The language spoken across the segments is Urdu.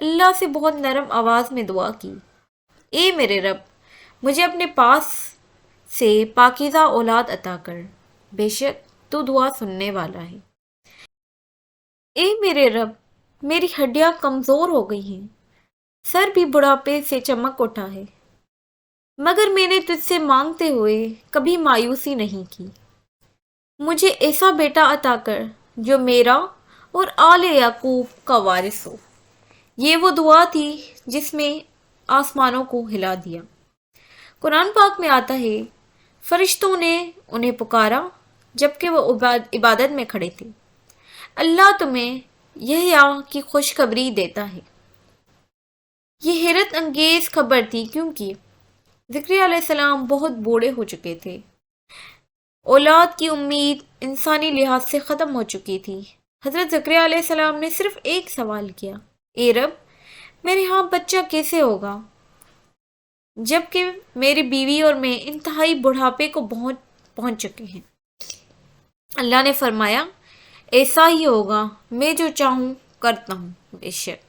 اللہ سے بہت نرم آواز میں دعا کی، اے میرے رب، مجھے اپنے پاس سے پاکیزہ اولاد عطا کر، بے شک تو دعا سننے والا ہے۔ اے میرے رب، میری ہڈیاں کمزور ہو گئی ہیں، سر بھی بڑھاپے سے چمک اٹھا ہے، مگر میں نے تجھ سے مانگتے ہوئے کبھی مایوسی نہیں کی۔ مجھے ایسا بیٹا عطا کر جو میرا اور آل یعقوب کا وارث ہو۔ یہ وہ دعا تھی جس میں آسمانوں کو ہلا دیا۔ قرآن پاک میں آتا ہے، فرشتوں نے انہیں پکارا جبکہ وہ عبادت میں کھڑے تھے، اللہ تمہیں یحییٰ کی خوشخبری دیتا ہے۔ یہ حیرت انگیز خبر تھی کیونکہ زکریا علیہ السلام بہت بوڑھے ہو چکے تھے، اولاد کی امید انسانی لحاظ سے ختم ہو چکی تھی۔ حضرت زکریا علیہ السلام نے صرف ایک سوال کیا، اے رب، میرے ہاں بچہ کیسے ہوگا جبکہ میری بیوی اور میں انتہائی بڑھاپے کو پہنچ چکے ہیں؟ اللہ نے فرمایا، ایسا ہی ہوگا، میں جو چاہوں کرتا ہوں، بے شک۔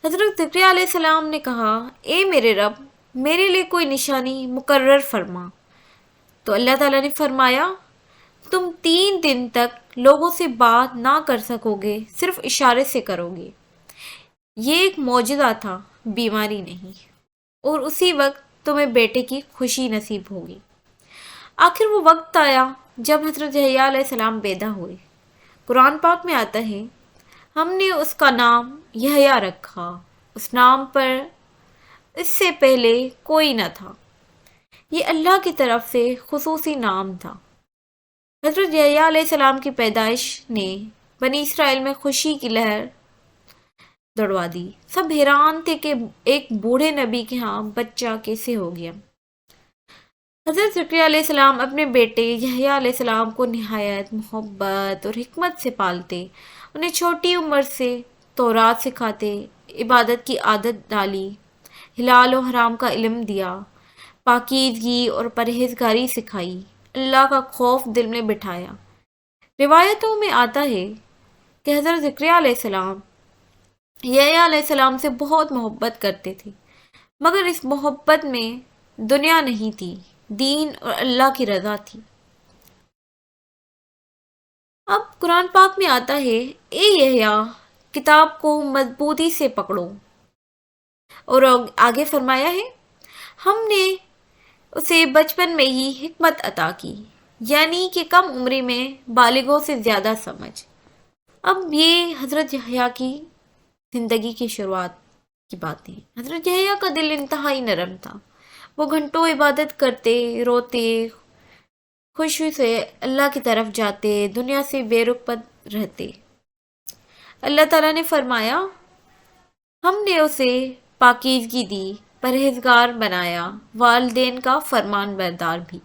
حضرت زکریا علیہ السلام نے کہا، اے میرے رب، میرے لیے کوئی نشانی مقرر فرما۔ تو اللہ تعالیٰ نے فرمایا، تم 3 دن تک لوگوں سے بات نہ کر سکو گے، صرف اشارے سے کرو گے۔ یہ ایک معجزہ تھا، بیماری نہیں، اور اسی وقت تمہیں بیٹے کی خوشی نصیب ہوگی۔ آخر وہ وقت آیا جب حضرت یحییٰ علیہ السلام پیدا ہوئے۔ قرآن پاک میں آتا ہے، ہم نے اس کا نام یحییٰ رکھا، اس نام پر اس سے پہلے کوئی نہ تھا۔ یہ اللہ کی طرف سے خصوصی نام تھا۔ حضرت یحییٰ علیہ السلام کی پیدائش نے بنی اسرائیل میں خوشی کی لہر دوڑوا دی۔ سب حیران تھے کہ ایک بوڑھے نبی کے ہاں بچہ کیسے ہو گیا۔ حضرت زکریا علیہ السلام اپنے بیٹے یحییٰ علیہ السلام کو نہایت محبت اور حکمت سے پالتے، انہیں چھوٹی عمر سے تورات سکھاتے، عبادت کی عادت ڈالی، حلال و حرام کا علم دیا، پاکیزگی اور پرہیزگاری سکھائی، اللہ کا خوف دل میں بٹھایا۔ روایتوں میں آتا ہے کہ حضرت زکریا علیہ السلام یحییٰ علیہ السلام سے بہت محبت کرتے تھے، مگر اس محبت میں دنیا نہیں تھی، دین اور اللہ کی رضا تھی۔ اب قرآن پاک میں آتا ہے، اے یحییٰ، کتاب کو مضبوطی سے پکڑو، اور آگے فرمایا ہے، ہم نے اسے بچپن میں ہی حکمت عطا کی، یعنی کہ کم عمری میں بالغوں سے زیادہ سمجھ۔ اب یہ حضرت یحییٰ کی زندگی کی شروعات کی باتیں۔ حضرت یحییٰ کا دل انتہائی نرم تھا، وہ گھنٹوں عبادت کرتے، روتے، خوشی سے اللہ کی طرف جاتے، دنیا سے بے رغبت رہتے۔ اللہ تعالیٰ نے فرمایا، ہم نے اسے پاکیزگی دی، پرہیزگار بنایا، والدین کا فرمان بردار بھی۔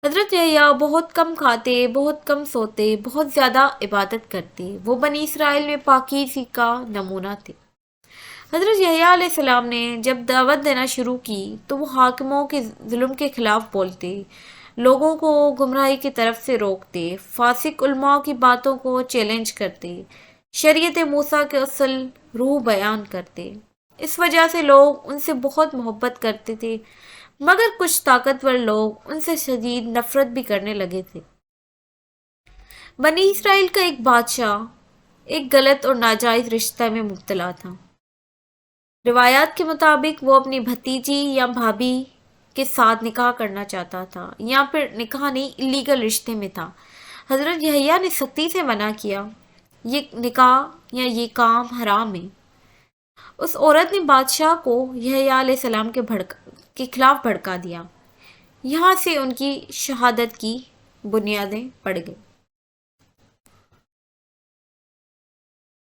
حضرت یحییٰ بہت کم کھاتے، بہت کم سوتے، بہت زیادہ عبادت کرتے، وہ بنی اسرائیل میں پاکیزگی کا نمونہ تھے۔ حضرت یحییٰ علیہ السلام نے جب دعوت دینا شروع کی تو وہ حاکموں کے ظلم کے خلاف بولتے، لوگوں کو گمراہی کی طرف سے روکتے، فاسق علماء کی باتوں کو چیلنج کرتے، شریعت موسیٰ کے اصل روح بیان کرتے۔ اس وجہ سے لوگ ان سے بہت محبت کرتے تھے، مگر کچھ طاقتور لوگ ان سے شدید نفرت بھی کرنے لگے تھے۔ بنی اسرائیل کا ایک بادشاہ ایک غلط اور ناجائز رشتہ میں مبتلا تھا۔ روایات کے مطابق وہ اپنی بھتیجی یا بھابھی کے ساتھ نکاح کرنا چاہتا تھا، یا پھر نکاح نہیں، الیگل رشتے میں تھا۔ حضرت یحییٰ نے سختی سے منع کیا، یہ نکاح یا یہ کام حرام ہے۔ اس عورت نے بادشاہ کو یحییٰ علیہ السلام کے خلاف بھڑکا دیا، یہاں سے ان کی شہادت کی بنیادیں پڑ گئیں۔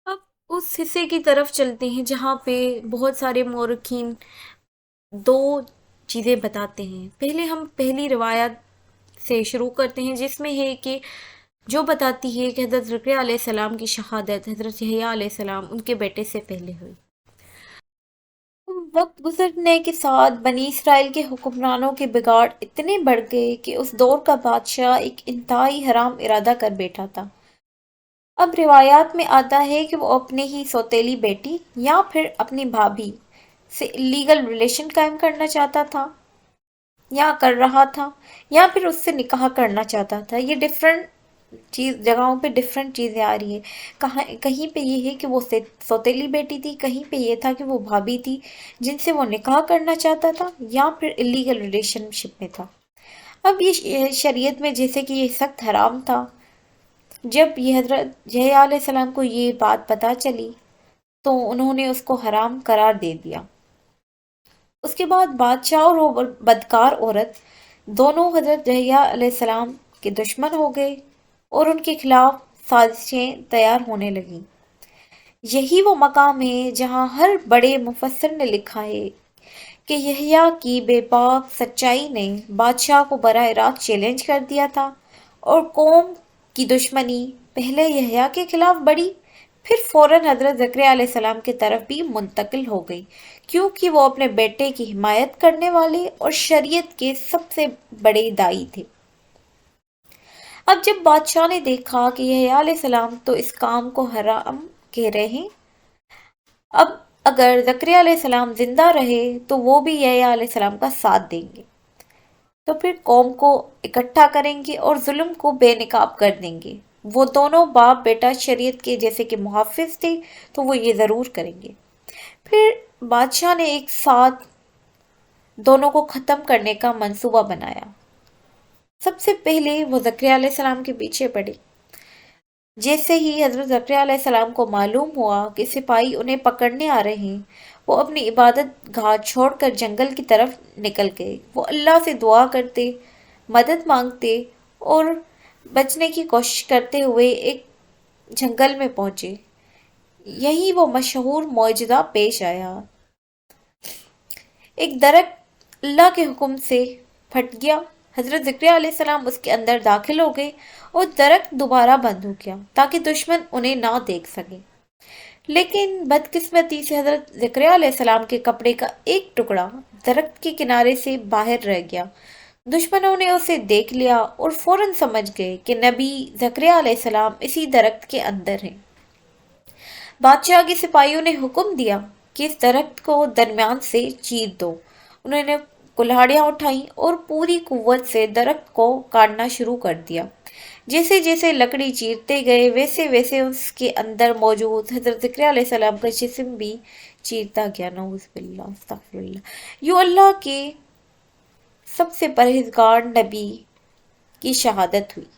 اب اس حصے کی طرف چلتے ہیں جہاں پہ بہت سارے مورخین 2 چیزیں بتاتے ہیں۔ پہلے ہم پہلی روایت سے شروع کرتے ہیں جس میں ہے کہ جو بتاتی ہے کہ حضرت زکریا علیہ السلام کی شہادت حضرت یحییٰ علیہ السلام ان کے بیٹے سے پہلے ہوئی۔ وقت گزرنے کے ساتھ بنی اسرائیل کے حکمرانوں کے بگاڑ اتنے بڑھ گئے کہ اس دور کا بادشاہ ایک انتہائی حرام ارادہ کر بیٹھا تھا۔ اب روایات میں آتا ہے کہ وہ اپنے ہی سوتیلی بیٹی یا پھر اپنی بھابھی سے لیگل ریلیشن قائم کرنا چاہتا تھا یا کر رہا تھا، یا پھر اس سے نکاح کرنا چاہتا تھا۔ یہ ڈفرینٹ جگہوں پہ ڈفرینٹ چیزیں آ رہی ہیں، کہیں پہ یہ ہے کہ وہ سوتیلی بیٹی تھی، کہیں پہ یہ تھا کہ وہ بھابھی تھی جن سے وہ نکاح کرنا چاہتا تھا، یا پھر الیگل ریلیشن شپ میں تھا۔ اب یہ شریعت میں جیسے کہ یہ سخت حرام تھا۔ جب یہ حضرت یحییٰ علیہ السلام کو یہ بات پتہ چلی تو انہوں نے اس کو حرام قرار دے دیا۔ اس کے بعد بادشاہ اور وہ بدکار عورت دونوں حضرت یحییٰ علیہ السلام کے دشمن ہو گئے اور ان کے خلاف سازشیں تیار ہونے لگیں۔ یہی وہ مقام ہے جہاں ہر بڑے مفسر نے لکھا ہے کہ یحییٰ کی بے باک سچائی نے بادشاہ کو براہ راست چیلنج کر دیا تھا، اور قوم کی دشمنی پہلے یحییٰ کے خلاف بڑھی، پھر فوراً حضرت زکریا علیہ السلام کی طرف بھی منتقل ہو گئی، کیونکہ وہ اپنے بیٹے کی حمایت کرنے والے اور شریعت کے سب سے بڑے داعی تھے۔ اب جب بادشاہ نے دیکھا کہ یحییٰ علیہ السلام تو اس کام کو حرام کہہ رہے ہیں، اب اگر زکریا علیہ السلام زندہ رہے تو وہ بھی یحییٰ علیہ السلام کا ساتھ دیں گے، تو پھر قوم کو اکٹھا کریں گے اور ظلم کو بے نقاب کر دیں گے۔ وہ دونوں باپ بیٹا شریعت کے جیسے کہ محافظ تھے تو وہ یہ ضرور کریں گے۔ پھر بادشاہ نے ایک ساتھ دونوں کو ختم کرنے کا منصوبہ بنایا۔ سب سے پہلے وہ زکریا علیہ السلام کے پیچھے پڑے۔ جیسے ہی حضرت زکریا علیہ السلام کو معلوم ہوا کہ سپاہی انہیں پکڑنے آ رہے ہیں، وہ اپنی عبادت گاہ چھوڑ کر جنگل کی طرف نکل گئے۔ وہ اللہ سے دعا کرتے، مدد مانگتے اور بچنے کی کوشش کرتے ہوئے ایک جنگل میں پہنچے۔ یہیں وہ مشہور معجزہ پیش آیا۔ ایک درخت اللہ کے حکم سے پھٹ گیا، حضرت زکریا علیہ السلام اس کے اندر داخل ہو گئے اور درخت دوبارہ بند ہو گیا تاکہ دشمن انہیں نہ دیکھ سکے۔ لیکن بدقسمتی سے حضرت زکریا علیہ السلام کے کپڑے کا ایک ٹکڑا درخت کے کنارے سے باہر رہ گیا۔ دشمنوں نے اسے دیکھ لیا اور فوراً سمجھ گئے کہ نبی زکریا علیہ السلام اسی درخت کے اندر ہیں۔ بادشاہ کے سپاہیوں نے حکم دیا کہ اس درخت کو درمیان سے چیر دو۔ انہوں نے کلہاڑیاں اٹھائیں اور پوری قوت سے درخت کو کاٹنا شروع کر دیا۔ جیسے جیسے لکڑی چیرتے گئے ویسے ویسے اس کے اندر موجود حضرت زکریا علیہ السلام کا جسم بھی چیرتا گیا۔ نعوذ باللہ، استغفر اللہ۔ یوں اللہ کے سب سے پرہیزگار نبی کی شہادت ہوئی۔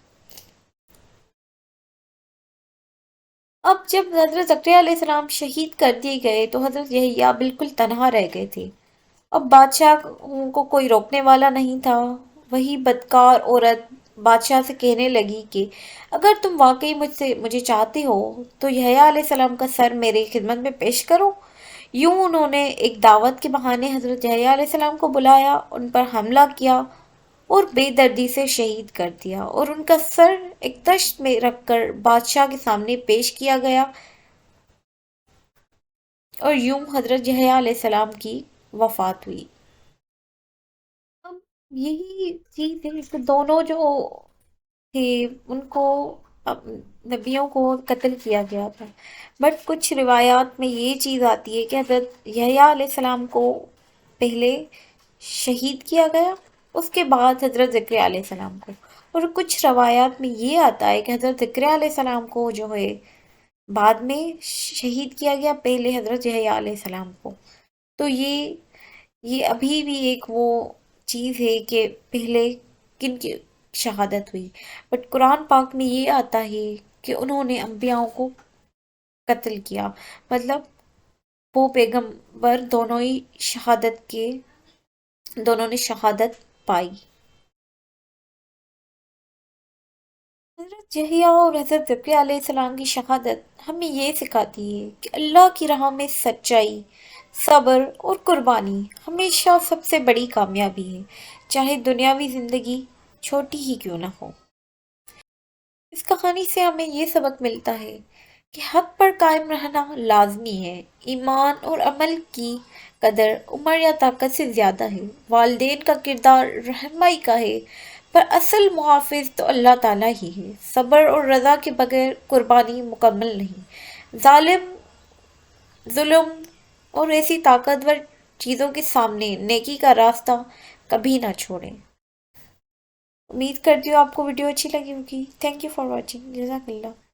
اب جب حضرت زکریا علیہ السلام شہید کر دیے گئے تو حضرت یحییٰ بالکل تنہا رہ گئے تھے۔ اب بادشاہ کو کوئی روکنے والا نہیں تھا۔ وہی بدکار عورت بادشاہ سے کہنے لگی کہ اگر تم واقعی مجھے چاہتے ہو تو یحییٰ علیہ السلام کا سر میرے خدمت میں پیش کرو۔ یوں انہوں نے ایک دعوت کے بہانے حضرت یحییٰ علیہ السلام کو بلایا، ان پر حملہ کیا اور بے دردی سے شہید کر دیا، اور ان کا سر ایک تشت میں رکھ کر بادشاہ کے سامنے پیش کیا گیا، اور یوں حضرت یحییٰ علیہ السلام کی وفات ہوئی۔ اب یہی چیز ہے کہ دونوں جو تھے ان کو نبیوں کو قتل کیا گیا تھا، بٹ کچھ روایات میں یہ چیز آتی ہے کہ حضرت یحییٰ علیہ السلام کو پہلے شہید کیا گیا، اس کے بعد حضرت زکریا علیہ السلام کو، اور کچھ روایات میں یہ آتا ہے کہ حضرت زکریا علیہ السلام کو جو ہے بعد میں شہید کیا گیا، پہلے حضرت یحییٰ علیہ السلام کو۔ تو یہ ابھی بھی ایک وہ چیز ہے کہ پہلے کن کی شہادت ہوئی، بٹ قرآن پاک میں یہ آتا ہے کہ انہوں نے انبیاءوں کو قتل کیا، مطلب وہ پیغمبر دونوں نے شہادت پائی۔ حضرت یحییٰ اور حضرت زکریا علیہ السلام کی شہادت ہمیں یہ سکھاتی ہے کہ اللہ کی راہ میں سچائی، صبر اور قربانی ہمیشہ سب سے بڑی کامیابی ہے، چاہے دنیاوی زندگی چھوٹی ہی کیوں نہ ہو۔ اس کہانی سے ہمیں یہ سبق ملتا ہے کہ حق پر قائم رہنا لازمی ہے۔ ایمان اور عمل کی قدر عمر یا طاقت سے زیادہ ہے۔ والدین کا کردار رہنمائی کا ہے، پر اصل محافظ تو اللہ تعالیٰ ہی ہے۔ صبر اور رضا کے بغیر قربانی مکمل نہیں۔ ظلم اور ایسی طاقتور چیزوں کے سامنے نیکی کا راستہ کبھی نہ چھوڑیں۔ امید کرتی ہوں آپ کو ویڈیو اچھی لگی ہوگی۔ Thank you for watching. جزاک اللہ۔